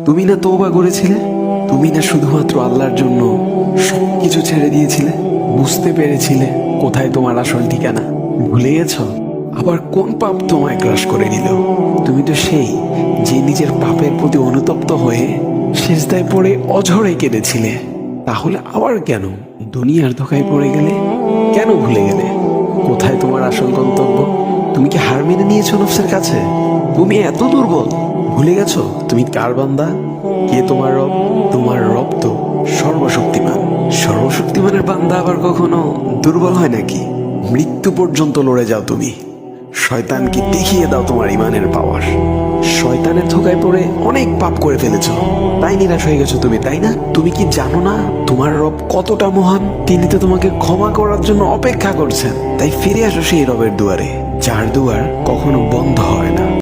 তুমি না তওবা করেছিলে? তুমি না শুধুমাত্র আল্লাহর জন্য সবকিছু ছেড়ে দিয়েছিলে? বুঝতে পেরেছিলে কোথায় তোমার আসল ঠিকানা? ভুলে গেছ? আবার কোন পাপ তোমায় গ্রাস করে নিল? তুমি তো সেই যে নিজের পাপের প্রতি অনুতপ্ত হয়ে সিজদায় পড়ে অঝরে কেঁদেছিলে। তাহলে আবার কেন দুনিয়ার ধোঁকায় পড়ে গেলে? কেন ভুলে গেলে কোথায় তোমার আসল গন্তব্য? তুমি কি হার মেনে নিয়েছো নফসের কাছে? তুমি এত দুর্বল? ভুলে গেছো তুমি কার বান্দা? কে তোমার রব? তোমার রব তো সর্বশক্তিমান। সর্বশক্তিমানের বান্দা আবার কখনো দুর্বল হয় নাকি? মৃত্যু পর্যন্ত লড়ে যাও তুমি। শয়তানকে দেখিয়ে দাও তোমার ইমানের পাওয়ার। শয়তানের ধোকায় পড়ে অনেক পাপ করে ফেলেছ, তাই নিরাশ হয়ে গেছো তুমি, তাই না? তুমি কি জানো না তোমার রব কতটা মহান? তিনি তো তোমাকে ক্ষমা করার জন্য অপেক্ষা করছেন। তাই ফিরে আসো সেই রবের দুয়ারে, যার দুয়ার কখনো বন্ধ হয় না।